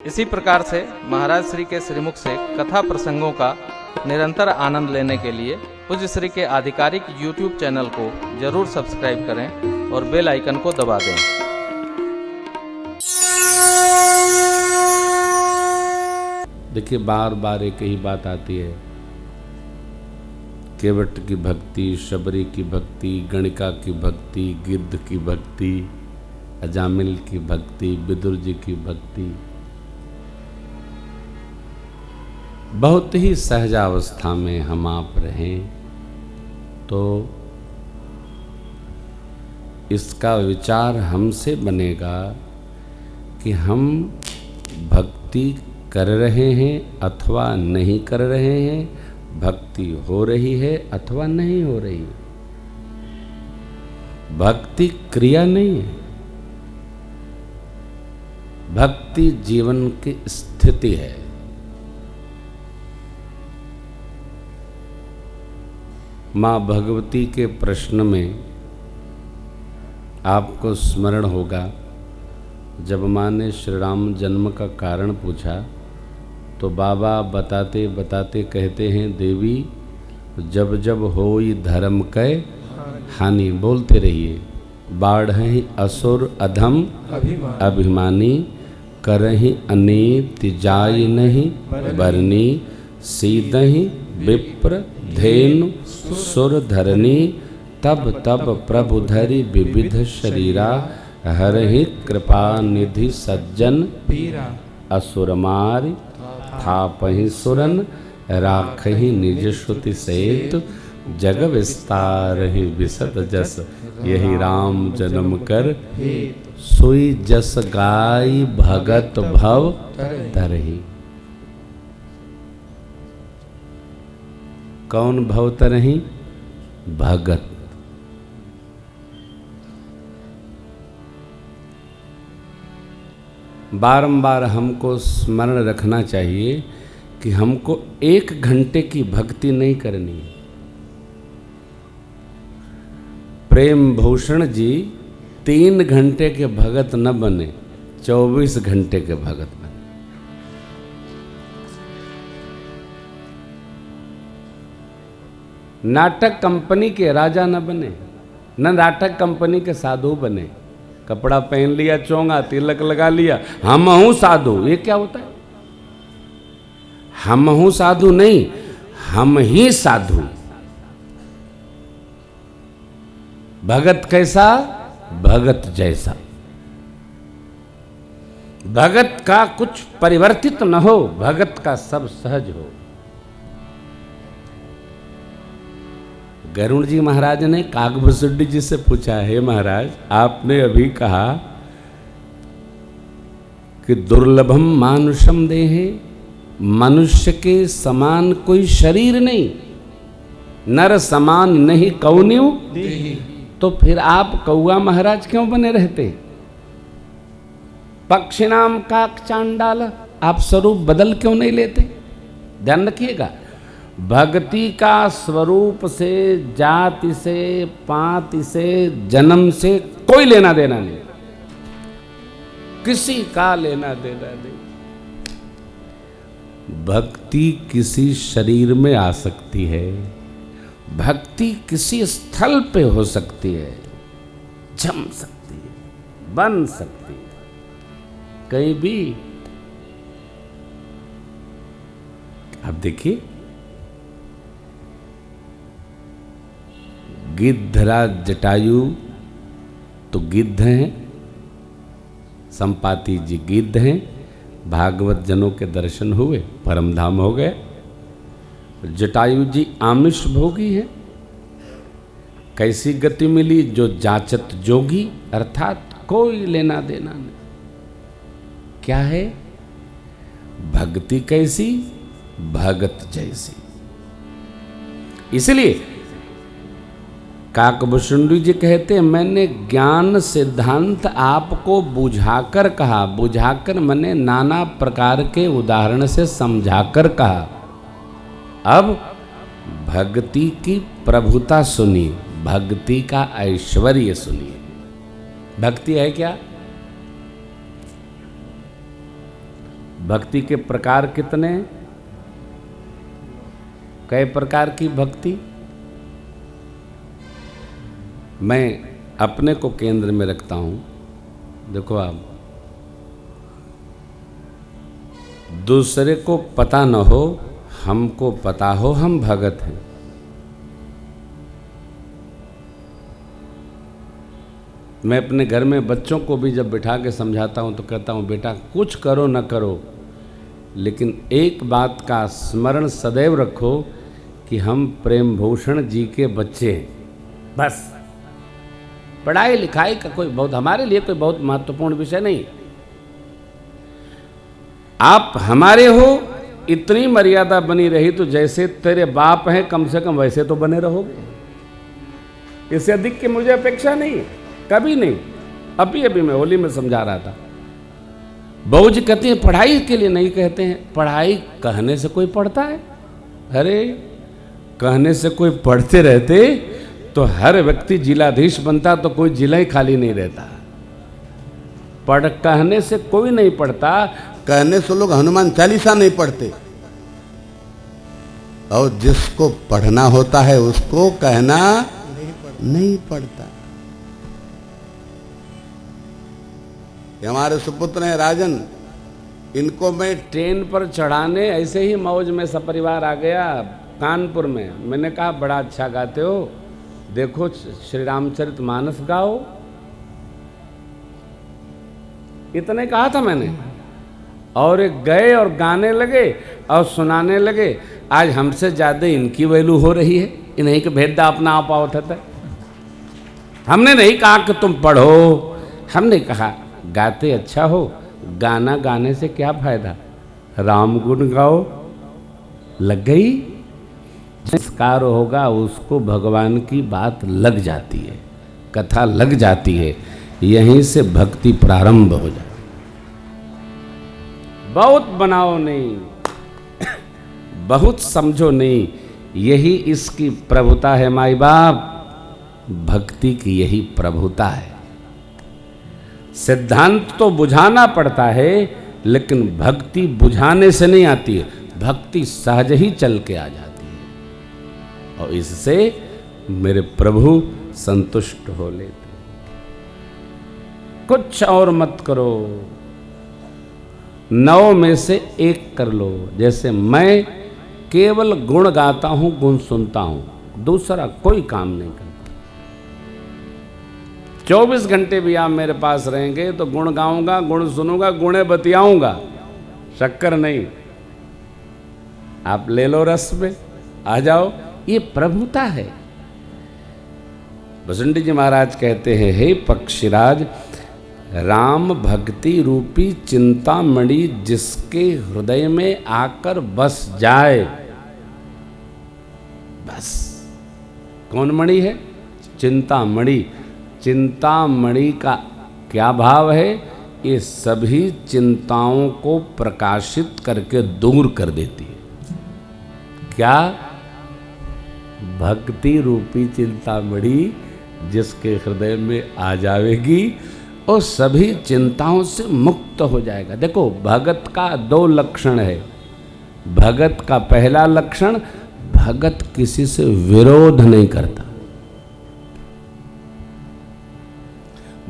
इसी प्रकार से महाराज श्री के श्रीमुख से कथा प्रसंगों का निरंतर आनंद लेने के लिए पूज्य श्री के आधिकारिक YouTube चैनल को जरूर सब्सक्राइब करें और बेल आइकन को दबा दें। देखिए, बार बार एक ही बात आती है। केवट की भक्ति, शबरी की भक्ति, गणिका की भक्ति, गिद्ध की भक्ति, अजामिल की भक्ति, विदुर जी की भक्ति। बहुत ही सहजावस्था में हम आप रहें तो इसका विचार हमसे बनेगा कि हम भक्ति कर रहे हैं अथवा नहीं कर रहे हैं, भक्ति हो रही है अथवा नहीं हो रही। भक्ति क्रिया नहीं है, भक्ति जीवन की स्थिति है। माँ भगवती के प्रश्न में आपको स्मरण होगा, जब माँ ने श्री राम जन्म का कारण पूछा तो बाबा बताते बताते कहते हैं, देवी जब जब होई धर्म कै हानि, बोलते रहिए। बाढ़हि असुर अधम अभिमानी, करहि अनीत जाय नहीं बरनी, सीदहि विप्र धेनु सुर धरनी, तब तब प्रभु धरि विविध शरीरा, हरहि कृपा निधि सज्जन पीरा, असुर मारि थापहि सुरन, राखहि निज श्रुति सहित, जग विस्तारहि विशद जस, यही राम जन्म कर सोई जस गाय भगत भव तरहि। कौन भव तरहि? भगत। बारंबार हमको स्मरण रखना चाहिए कि हमको 1 घंटे की भक्ति नहीं करनी है। प्रेम भूषण जी 3 घंटे के भगत न बने, 24 घंटे के भगत बने। नाटक कंपनी के राजा न बने, न नाटक कंपनी के साधु बने। कपड़ा पहन लिया, चोंगा तिलक लगा लिया, हम हूं साधु। ये क्या होता है? हम हूं साधु नहीं, हम ही साधु। भगत कैसा? भगत जैसा। भगत का कुछ परिवर्तित न हो, भगत का सब सहज हो। गरुड़ जी महाराज ने काकभूषुंडी जी से पूछा, हे महाराज, आपने अभी कहा कि दुर्लभम मानुषम देहे, मनुष्य के समान कोई शरीर नहीं, नर समान नहीं कौन्यू देहि। तो फिर आप कौआ महाराज क्यों बने रहते? पक्षी नाम काक चांडाल, आप स्वरूप बदल क्यों नहीं लेते? ध्यान रखिएगा, भक्ति का स्वरूप से, जाति से, पाति से, जन्म से कोई लेना देना नहीं, किसी का लेना देना नहीं। भक्ति किसी शरीर में आ सकती है, भक्ति किसी स्थल पे हो सकती है, जम सकती है, बन सकती है, कहीं भी। अब देखिए, गिद्धराज जटायु तो गिद्ध हैं, संपाति जी गिद्ध हैं, भागवत जनों के दर्शन हुए, परम धाम हो गए। जटायु जी आमिष भोगी हैं, कैसी गति मिली? जो जाचत जोगी, अर्थात कोई लेना देना नहीं। क्या है? भक्ति कैसी? भगत जैसी। इसलिए काकभूषुंडी जी कहते हैं, मैंने ज्ञान सिद्धांत आपको बुझाकर कहा, बुझाकर मैंने नाना प्रकार के उदाहरण से समझाकर कहा। अब भक्ति की प्रभुता सुनिए, भक्ति का ऐश्वर्य सुनिए। भक्ति है क्या? भक्ति के प्रकार कितने? कई प्रकार की भक्ति? मैं अपने को केंद्र में रखता हूं। देखो आप, दूसरे को पता न हो, हमको पता हो हम भगत हैं। मैं अपने घर में बच्चों को भी जब बिठा के समझाता हूं तो कहता हूं, बेटा कुछ करो न करो, लेकिन एक बात का स्मरण सदैव रखो कि हम प्रेम भूषण जी के बच्चे हैं। बस पढ़ाई लिखाई का कोई बहुत हमारे लिए कोई बहुत महत्वपूर्ण विषय नहीं। आप हमारे हो, इतनी मर्यादा बनी रही तो जैसे तेरे बाप हैं कम से कम वैसे तो बने रहोगे। इससे अधिक की मुझे अपेक्षा नहीं, कभी नहीं। अभी मैं होली में समझा रहा था, बहू जी कहती हैं पढ़ाई के लिए नहीं कहते हैं। पढ़ाई कहने से कोई पढ़ता है? अरे कहने से कोई पढ़ते रहते तो हर व्यक्ति जिलाधीश बनता, तो कोई जिला ही खाली नहीं रहता। कहने से कोई नहीं पढ़ता, कहने से लोग हनुमान चालीसा नहीं पढ़ते, और जिसको पढ़ना होता है उसको कहना नहीं पड़ता। हमारे सुपुत्र हैं राजन, इनको मैं ट्रेन पर चढ़ाने ऐसे ही मौज में सपरिवार आ गया कानपुर में। मैंने कहा बड़ा अच्छा गाते हो, देखो श्री रामचरितमानस गाओ, इतने कहा था मैंने। और एक गए और गाने लगे और सुनाने लगे। आज हमसे ज्यादा इनकी वैल्यू हो रही है, इन्हीं के भेद अपना आप आवत है। हमने नहीं कहा कि तुम पढ़ो, हमने कहा गाते अच्छा हो, गाना गाने से क्या फायदा, राम गुण गाओ। लग गई, संस्कार होगा उसको भगवान की बात लग जाती है, कथा लग जाती है, यहीं से भक्ति प्रारंभ हो जाती। बहुत बनाओ नहीं, बहुत समझो नहीं, यही इसकी प्रभुता है माई बाप। भक्ति की यही प्रभुता है। सिद्धांत तो बुझाना पड़ता है, लेकिन भक्ति बुझाने से नहीं आती है, भक्ति सहज ही चल के आ जाती है, और इससे मेरे प्रभु संतुष्ट हो लेते। कुछ और मत करो, 9 में से 1 कर लो। जैसे मैं केवल गुण गाता हूं, गुण सुनता हूं, दूसरा कोई काम नहीं करता। 24 घंटे भी आप मेरे पास रहेंगे तो गुण गाऊंगा, गुण सुनूंगा, गुणे बतियाऊंगा, शक्कर नहीं। आप ले लो रस में, आ जाओ, ये प्रभुता है। बसंती जी महाराज कहते हैं, हे पक्षीराज, राम भक्ति रूपी चिंतामणि जिसके हृदय में आकर बस जाए, बस। कौन मणि है? चिंतामणि। चिंतामणि का क्या भाव है? ये सभी चिंताओं को प्रकाशित करके दूर कर देती है। क्या? भक्ति रूपी चिंतामणि जिसके हृदय में आ जाएगी और सभी चिंताओं से मुक्त हो जाएगा। देखो, भगत का 2 लक्षण है। भगत का पहला लक्षण, भगत किसी से विरोध नहीं करता।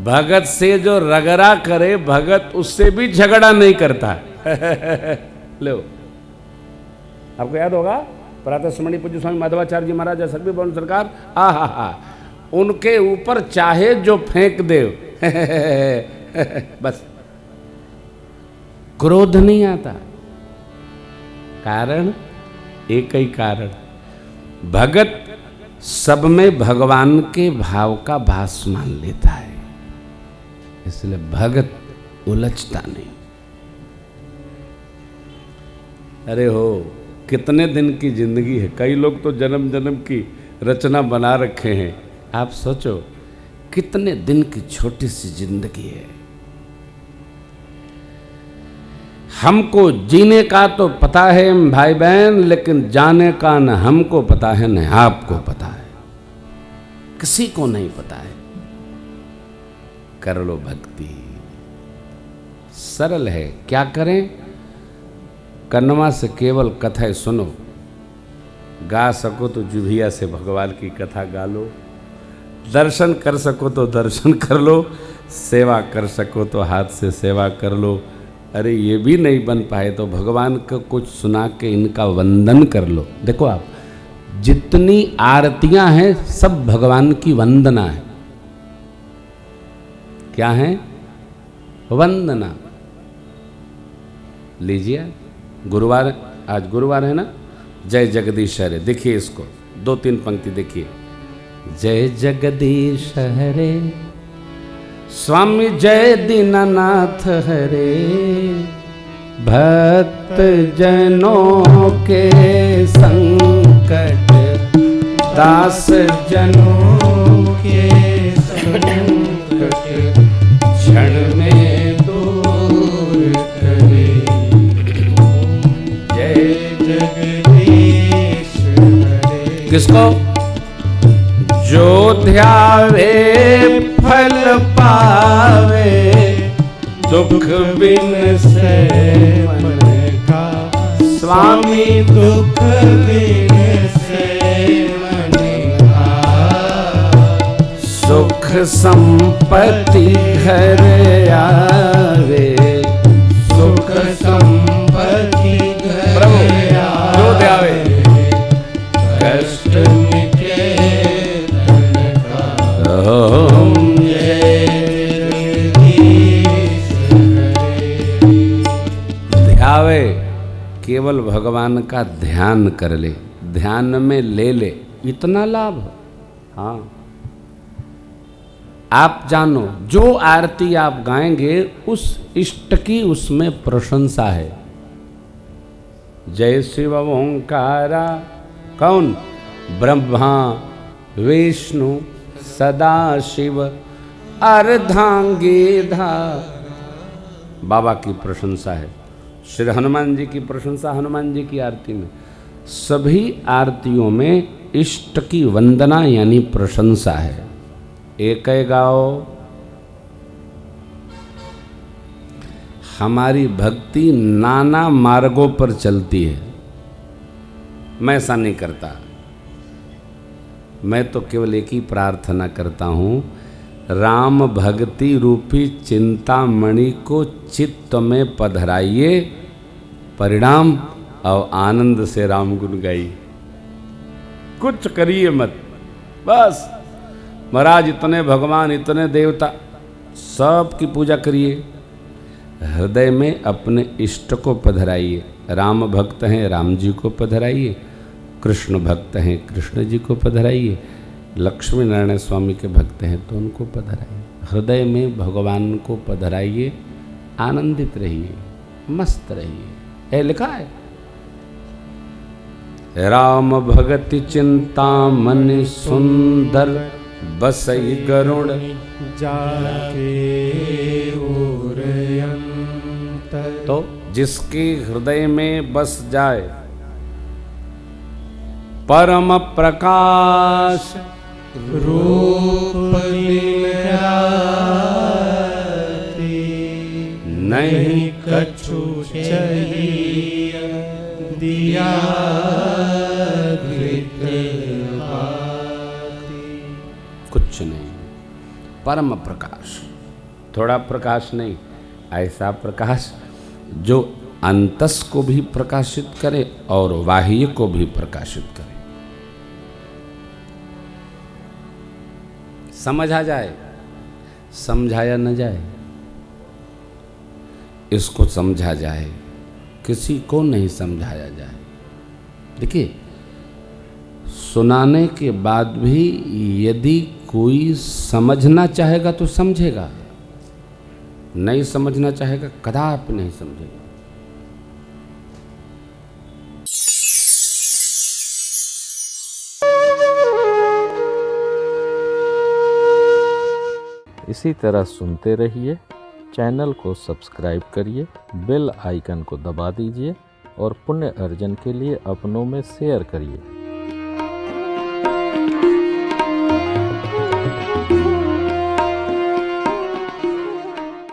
भगत से जो रगड़ा करे, भगत उससे भी झगड़ा नहीं करता। लो, आपको याद होगा प्रातः स्मरणीय पूज्य स्वामी माधवाचार्य जी महाराज सभी भवन सरकार, आहा, उनके ऊपर चाहे जो फेंक दे बस क्रोध नहीं आता। कारण एक ही कारण, भगत सब में भगवान के भाव का भास मान लेता है, इसलिए भगत उलझता नहीं। अरे हो, कितने दिन की जिंदगी है। कई लोग तो जन्म जन्म की रचना बना रखे हैं। आप सोचो कितने दिन की छोटी सी जिंदगी है। हमको जीने का तो पता है भाई बहन, लेकिन जाने का न हमको पता है न आपको पता है, किसी को नहीं पता है। कर लो भक्ति, सरल है। क्या करें? कन्वा से केवल कथा सुनो, गा सको तो जुभिया से भगवान की कथा गा लो, दर्शन कर सको तो दर्शन कर लो, सेवा कर सको तो हाथ से सेवा कर लो। अरे ये भी नहीं बन पाए तो भगवान को कुछ सुना के इनका वंदन कर लो। देखो आप, जितनी आरतियां हैं सब भगवान की वंदना है। क्या है? वंदना। लीजिए, गुरुवार, आज गुरुवार है ना, जय जगदीश हरे। देखिए इसको, 2-3 पंक्ति देखिए। जय जगदीश हरे, स्वामी जय दीनानाथ हरे, भक्त जनों के संकट, दास जनों के संकट, क्षण में दूर करे। जय जगदीश हरे। किसको? जो ध्यावे फल पावे, दुख बिन से मन का, स्वामी दुख बिन से मन का, सुख संपत्ति घर आवे, सुख संपत्ति घर आवे। जो ध्यावे कष्ट मिटे तन का। ओम जय जगदीश हरे। ध्यावे, केवल भगवान का ध्यान कर ले, ध्यान में ले ले, इतना लाभ। हाँ, आप जानो जो आरती आप गाएंगे उस इष्ट की उसमें प्रशंसा है। जय शिव ओंकारा, कौन? ब्रह्मा विष्णु सदा शिव अर्धांगिधा। बाबा की प्रशंसा है। श्री हनुमान जी की प्रशंसा, हनुमान जी की आरती में, सभी आरतियों में इष्ट की वंदना यानी प्रशंसा है। एक गाओ। हमारी भक्ति नाना मार्गों पर चलती है। मैं ऐसा नहीं करता, मैं तो केवल एक ही प्रार्थना करता हूँ, राम भक्ति रूपी चिंतामणि को चित्त में पधराइए, परिणाम और आनंद से राम गुण गाइए। कुछ करिए मत, बस महाराज इतने भगवान इतने देवता सब की पूजा करिए, हृदय में अपने इष्ट को पधराइए। राम भक्त हैं राम जी को पधराइए, कृष्ण भक्त हैं कृष्ण जी को पधराइए, लक्ष्मी नारायण स्वामी के भक्त हैं तो उनको पधराइए। हृदय में भगवान को पधराइए, आनंदित रहिए, मस्त रहिए। ये लिखा है, राम भगति चिंता मन सुंदर, बसई गरुड़ जाके उरयंतर। तो जिसके हृदय में बस जाए परम प्रकाश रूप लीलाती, नहीं कछु चाहिए दिया कुछ नहीं, परम प्रकाश। थोड़ा प्रकाश नहीं, ऐसा प्रकाश जो अंतस को भी प्रकाशित करे और बाह्य को भी प्रकाशित करे। समझ आ जाए, समझाया न जाए, इसको समझा जाए, किसी को नहीं समझाया जाए। देखिए, सुनाने के बाद भी यदि कोई समझना चाहेगा तो समझेगा, नहीं समझना चाहेगा कदापि नहीं समझेगा। इसी तरह सुनते रहिए, चैनल को सब्सक्राइब करिए, बेल आइकन को दबा दीजिए और पुण्य अर्जन के लिए अपनों में शेयर करिए।